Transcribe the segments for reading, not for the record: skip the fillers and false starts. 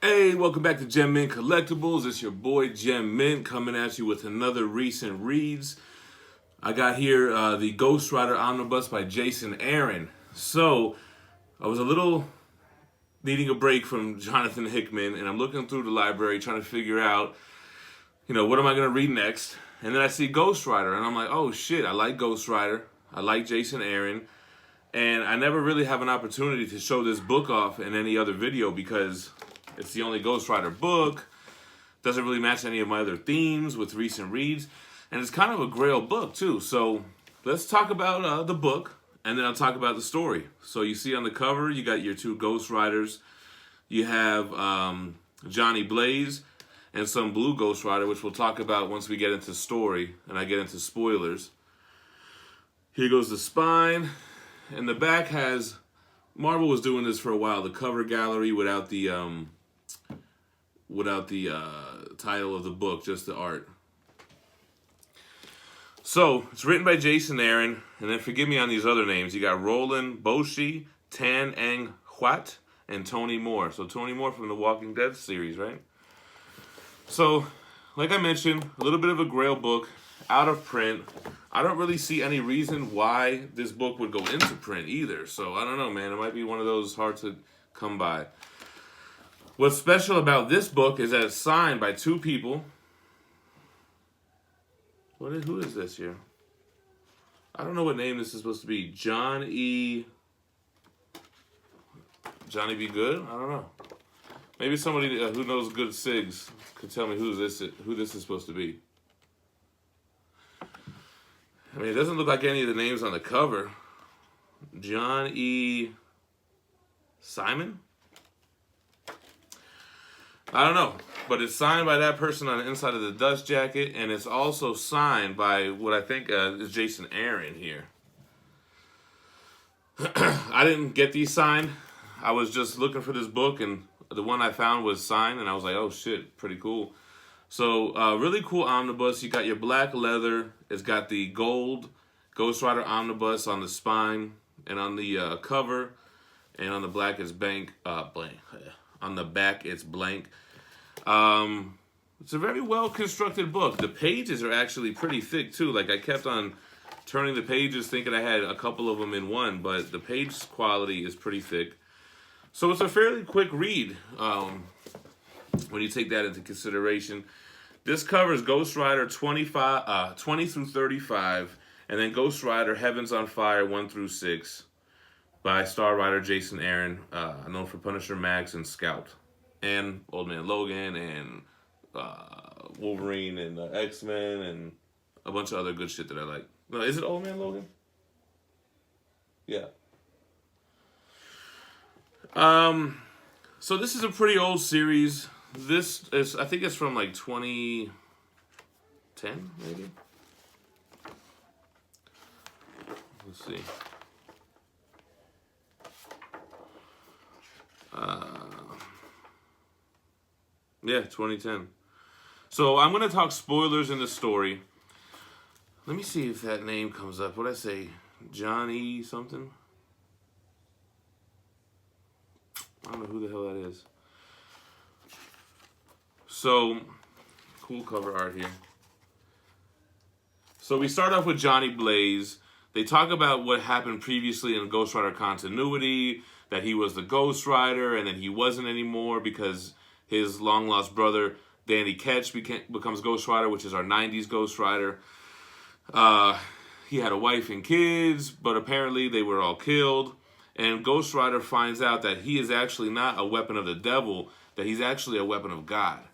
Hey, welcome back to Gem Mint Collectibles. It's your boy Gem Mint coming at you with another recent reads. I got here the Ghost Rider Omnibus by Jason Aaron. So, I was a little needing a break from Jonathan Hickman, and I'm looking through the library trying to figure out, what am I going to read next? And then I see Ghost Rider, and I'm like, oh shit, I like Ghost Rider. I like Jason Aaron. And I never really have an opportunity to show this book off in any other video because it's the only Ghost Rider book. Doesn't really match any of my other themes with recent reads. And it's kind of a grail book, too. So let's talk about the book, and then I'll talk about the story. So you see on the cover, you got your two Ghost Riders. You have Johnny Blaze and some blue Ghost Rider, which we'll talk about once we get into story and I get into spoilers. Here goes the spine. And the back has, Marvel was doing this for a while, the cover gallery without the title of the book, just the art. So, it's written by Jason Aaron, and then forgive me on these other names. You got Roland Boshi, Tan Eng Huat, and Tony Moore. So Tony Moore from the Walking Dead series, right? So, like I mentioned, a little bit of a grail book, out of print. I don't really see any reason why this book would go into print either. So I don't know, man. It might be one of those hard to come by. What's special about this book is that it's signed by two people. Who is this here? I don't know what name this is supposed to be. Johnny Be Good? I don't know. Maybe somebody who knows good SIGs could tell me who this is supposed to be. I mean, it doesn't look like any of the names on the cover. John E. Simon? I don't know. But it's signed by that person on the inside of the dust jacket, and it's also signed by what I think is Jason Aaron here. I didn't get these signed. I was just looking for this book, and the one I found was signed, and I was like, oh shit, pretty cool. So, really cool omnibus. You got your black leather. It's got the gold Ghost Rider Omnibus on the spine and on the cover. And on the black, it's blank. On the back, it's blank. It's a very well-constructed book. The pages are actually pretty thick, too. Like, I kept on turning the pages thinking I had a couple of them in one. But the page quality is pretty thick. So, it's a fairly quick read. When you take that into consideration. This covers Ghost Rider 20 through 35, and then Ghost Rider Heaven's on Fire 1 through 6 by star writer Jason Aaron, known for Punisher Max and Scout, and Old Man Logan and Wolverine and X-Men and a bunch of other good shit that I like. No, is it Old Man Logan? Yeah. So this is a pretty old series. This is, I think it's from like 2010, maybe? Let's see. Yeah, 2010. So I'm going to talk spoilers in the story. Let me see if that name comes up. What'd I say? Johnny something? I don't know who the hell that is. So, cool cover art here. So we start off with Johnny Blaze. They talk about what happened previously in Ghost Rider continuity, that he was the Ghost Rider, and then he wasn't anymore because his long-lost brother, Danny Ketch, becomes Ghost Rider, which is our 90s Ghost Rider. He had a wife and kids, but apparently they were all killed. And Ghost Rider finds out that he is actually not a weapon of the devil, that he's actually a weapon of God.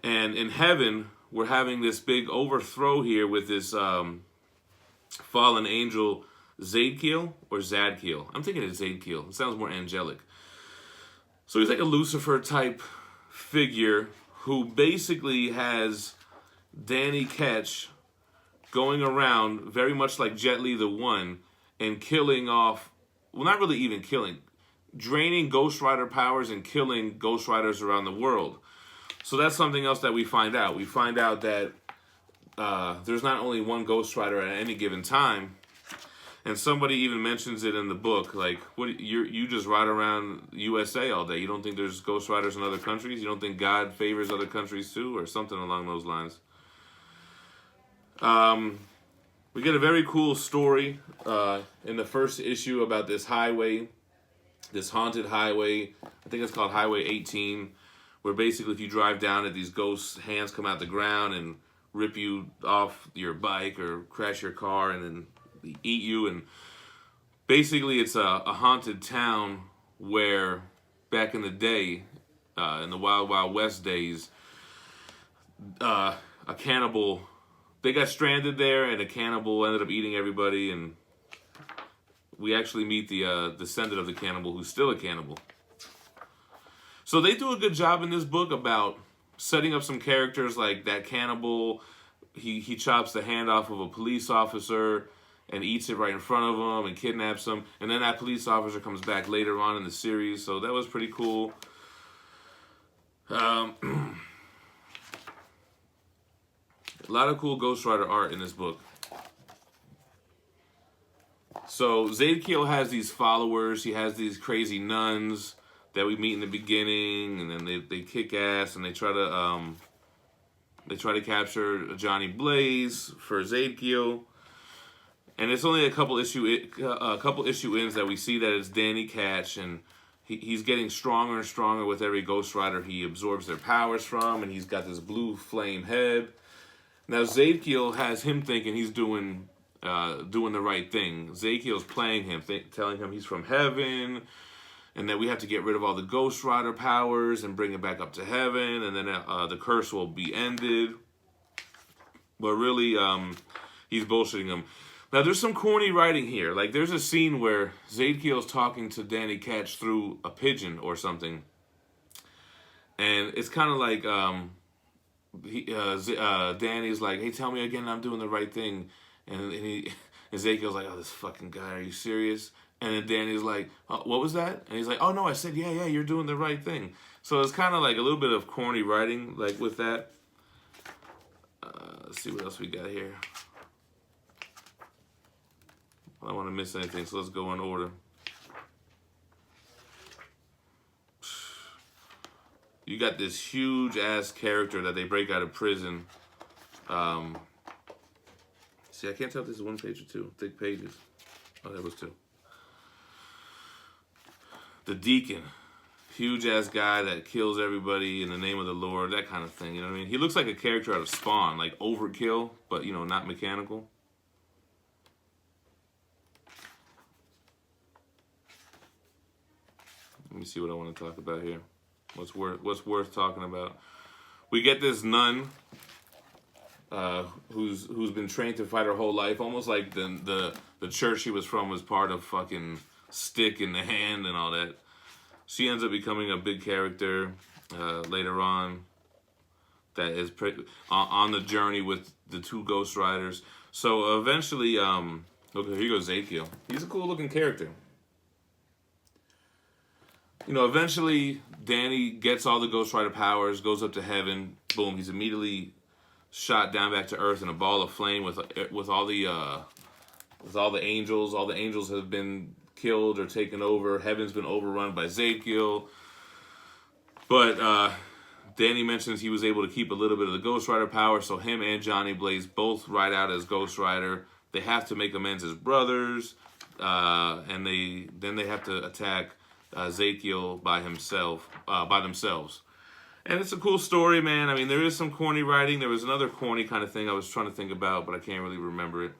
And in heaven, we're having this big overthrow here with this fallen angel, Zadkiel or Zadkiel. I'm thinking it's Zadkiel. It sounds more angelic. So he's like a Lucifer type figure who basically has Danny Ketch going around very much like Jet Li the One and killing off, well, not really even killing, draining Ghost Rider powers and killing Ghost Riders around the world. So that's something else that we find out. We find out that there's not only one Ghost Rider at any given time, And somebody even mentions it in the book, like, what you just ride around USA all day. You don't think there's Ghost Riders in other countries? You don't think God favors other countries too, or something along those lines? We get a very cool story in the first issue about this highway, this haunted highway. I think it's called Highway 18, where basically if you drive down it, these ghosts' hands come out the ground and rip you off your bike or crash your car and then eat you. And basically it's a haunted town where back in the day, in the Wild Wild West days, a cannibal, they got stranded there and a cannibal ended up eating everybody, and we actually meet the descendant of the cannibal who's still a cannibal. So they do a good job in this book about setting up some characters like that cannibal. He chops the hand off of a police officer and eats it right in front of him and kidnaps him. And then that police officer comes back later on in the series. So that was pretty cool. A lot of cool Ghost Rider art in this book. So Zadkiel has these followers. He has these crazy nuns that we meet in the beginning. And then they kick ass and they try to capture Johnny Blaze for Zadkiel. And it's only a couple issue ends that we see that it's Danny Ketch, and he's getting stronger and stronger with every Ghost Rider he absorbs their powers from, and he's got this blue flame head. Now Zadkiel has him thinking he's doing the right thing. Zadkiel's playing him, telling him he's from heaven, and that we have to get rid of all the Ghost Rider powers and bring it back up to heaven, and then the curse will be ended. But really, he's bullshitting him. Now, there's some corny writing here. Like, there's a scene where Zadkiel's talking to Danny Ketch through a pigeon or something. And it's kind of like, Danny's like, hey, tell me again I'm doing the right thing. And Zadkiel's like, oh, this fucking guy, are you serious? And then Danny's like, oh, what was that? And he's like, oh, no, I said, yeah, you're doing the right thing. So it's kind of like a little bit of corny writing, like, with that. Let's see what else we got here. I don't want to miss anything, so let's go in order. You got this huge-ass character that they break out of prison. See, I can't tell if this is one page or two. Thick pages. Oh, that was two. The Deacon. Huge-ass guy that kills everybody in the name of the Lord. That kind of thing, you know what I mean? He looks like a character out of Spawn, like Overkill, but, you know, not mechanical. Let me see what I want to talk about here. What's worth talking about? We get this nun who's been trained to fight her whole life, almost like the church she was from was part of fucking Stick in the Hand and all that. She ends up becoming a big character later on that is on the journey with the two Ghost Riders. So eventually, look, here goes Zadkiel. He's a cool looking character. You know, eventually Danny gets all the Ghost Rider powers, goes up to heaven. Boom, he's immediately shot down back to Earth in a ball of flame with all the angels. All the angels have been killed or taken over. Heaven's been overrun by Zadkiel. But Danny mentions he was able to keep a little bit of the Ghost Rider power, so him and Johnny Blaze both ride out as Ghost Rider. They have to make amends as brothers, and they have to attack Zadkiel by themselves. And it's a cool story, man. I mean, there is some corny writing. There was another corny kind of thing I was trying to think about, but I can't really remember it.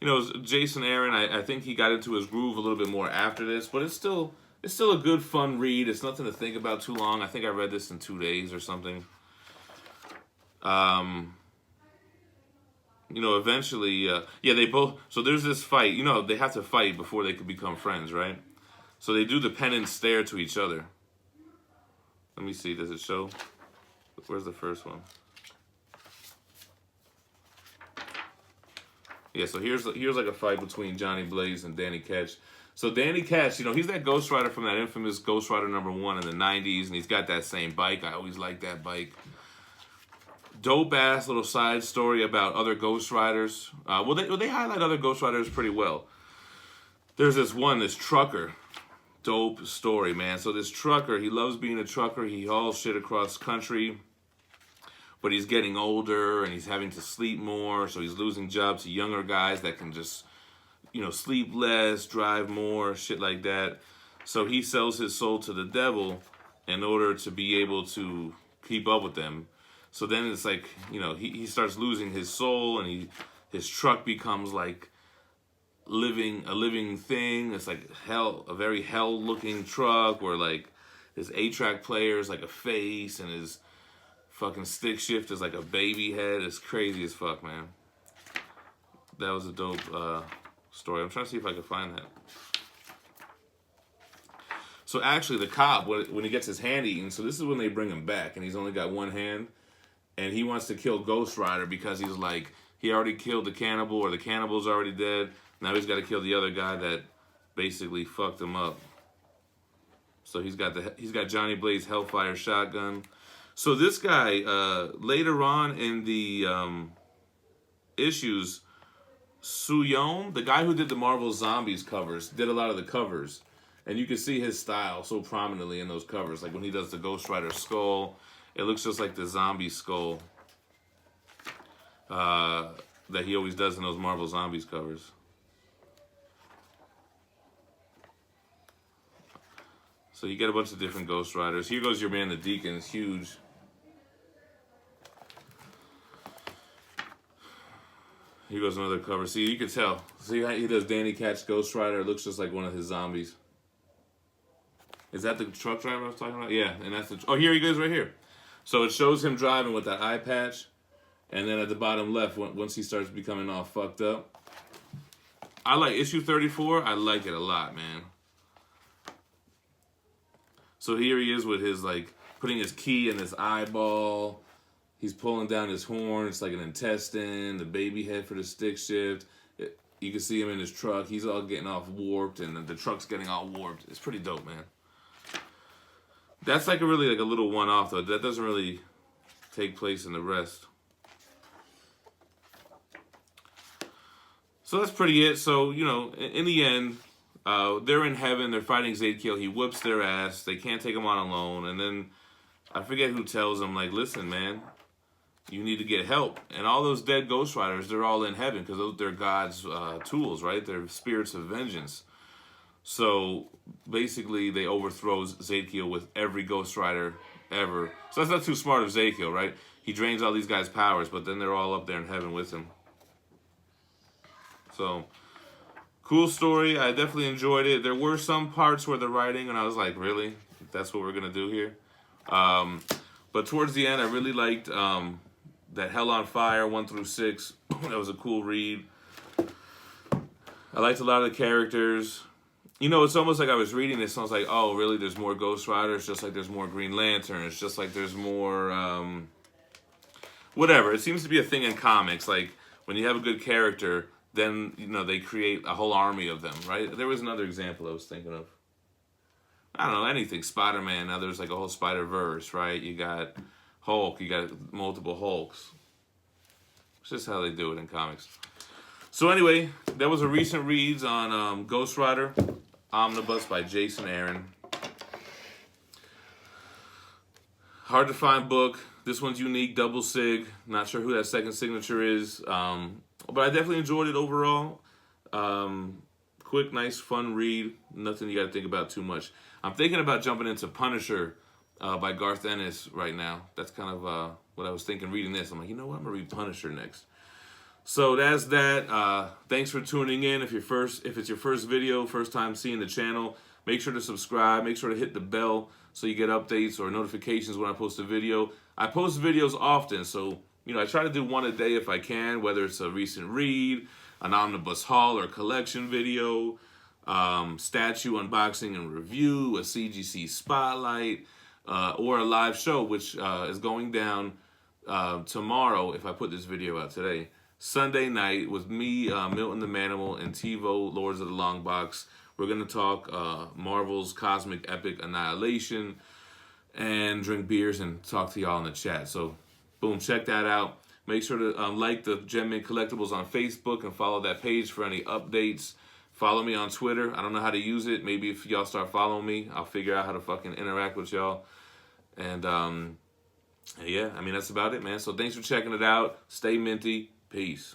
You know, Jason Aaron, I think he got into his groove a little bit more after this, but it's still a good, fun read. It's nothing to think about too long. I think I read this in 2 days or something. You know, eventually, they both, so there's this fight. You know, they have to fight before they could become friends, right? So they do the penance stare to each other. Let me see, does it show? Where's the first one? Yeah, so here's like a fight between Johnny Blaze and Danny Ketch. So Danny Ketch, you know, he's that Ghost Rider from that infamous Ghost Rider #1 in the 90s, and he's got that same bike. I always liked that bike. dope ass little side story about other Ghost Riders. Well, they highlight other Ghost Riders pretty well. There's this trucker. Dope story, man. So this trucker, he loves being a trucker. He hauls shit across country, but he's getting older and he's having to sleep more. So he's losing jobs to younger guys that can just, sleep less, drive more, shit like that. So he sells his soul to the devil in order to be able to keep up with them. So then it's like, he starts losing his soul, and his truck becomes like a living thing. It's like hell, a very hell looking truck, where like his 8-track player is like a face, and his fucking stick shift is like a baby head. It's crazy as fuck, man. That was a dope story. I'm trying to see if I can find that. So actually, the cop, when he gets his hand eaten, so this is when they bring him back, and he's only got one hand, and he wants to kill Ghost Rider because he's like, he already killed the cannibal, or the cannibal's already dead. Now he's got to kill the other guy that basically fucked him up. So he's got Johnny Blaze Hellfire shotgun. So this guy, later on in the issues, Suyeon, the guy who did the Marvel Zombies covers, did a lot of the covers. And you can see his style so prominently in those covers. Like when he does the Ghost Rider skull, it looks just like the zombie skull that he always does in those Marvel Zombies covers. So you get a bunch of different Ghost Riders. Here goes your man, the Deacon. It's huge. Here goes another cover. See, you can tell. See how he does Danny Catch Ghost Rider? It looks just like one of his zombies. Is that the truck driver I was talking about? Yeah, and that's the... Oh, here he goes right here. So it shows him driving with that eye patch. And then at the bottom left, once he starts becoming all fucked up. I like issue 34. I like it a lot, man. So here he is with his, like, putting his key in his eyeball. He's pulling down his horn. It's like an intestine. The baby head for the stick shift. You can see him in his truck. He's all getting off warped, and the truck's getting all warped. It's pretty dope, man. That's like a little one-off, though. That doesn't really take place in the rest. So that's pretty it. So, in the end, they're in heaven. They're fighting Zadkiel. He whips their ass. They can't take him on alone. And then I forget who tells them, like, listen, man, you need to get help. And all those dead Ghost Riders, they're all in heaven because they're God's tools, right? They're spirits of vengeance. So basically, they overthrow Zadkiel with every Ghost Rider ever. So that's not too smart of Zadkiel, right? He drains all these guys' powers, but then they're all up there in heaven with him. So, cool story. I definitely enjoyed it. There were some parts where the writing, and I was like, really? That's what we're going to do here? But towards the end, I really liked that Hell on Fire 1 through 6. That was a cool read. I liked a lot of the characters. It's almost like I was reading this and I was like, oh, really? There's more Ghost Riders, just like there's more Green Lanterns, just like there's more, whatever. It seems to be a thing in comics. Like, when you have a good character, then, they create a whole army of them, right? There was another example I was thinking of. I don't know, anything. Spider-Man, now there's like a whole Spider-Verse, right? You got Hulk, you got multiple Hulks. It's just how they do it in comics. So anyway, that was a recent reads on Ghost Rider Omnibus by Jason Aaron. Hard to find book. This one's unique, double sig. Not sure who that second signature is. But I definitely enjoyed it overall. Quick, nice, fun read. Nothing you got to think about too much. I'm thinking about jumping into Punisher by Garth Ennis right now. That's kind of what I was thinking reading this. I'm like, you know what? I'm going to read Punisher next. So that's that. Thanks for tuning in. If it's your first video, first time seeing the channel, make sure to subscribe. Make sure to hit the bell so you get updates or notifications when I post a video. I post videos often, so I try to do one a day if I can, whether it's a recent read, an omnibus haul or collection video, statue unboxing and review, a CGC spotlight, or a live show, which is going down tomorrow if I put this video out today. Sunday night with me, Milton the Manimal, and TiVo, Lords of the Long Box. We're going to talk Marvel's Cosmic Epic Annihilation and drink beers and talk to y'all in the chat. So Boom, check that out. Make sure to like the Gem Mint Collectibles on Facebook and follow that page for any updates. Follow me on Twitter. I don't know how to use it. Maybe if y'all start following me, I'll figure out how to fucking interact with y'all. And yeah, I mean, that's about it, man. So thanks for checking it out. Stay minty. Peace.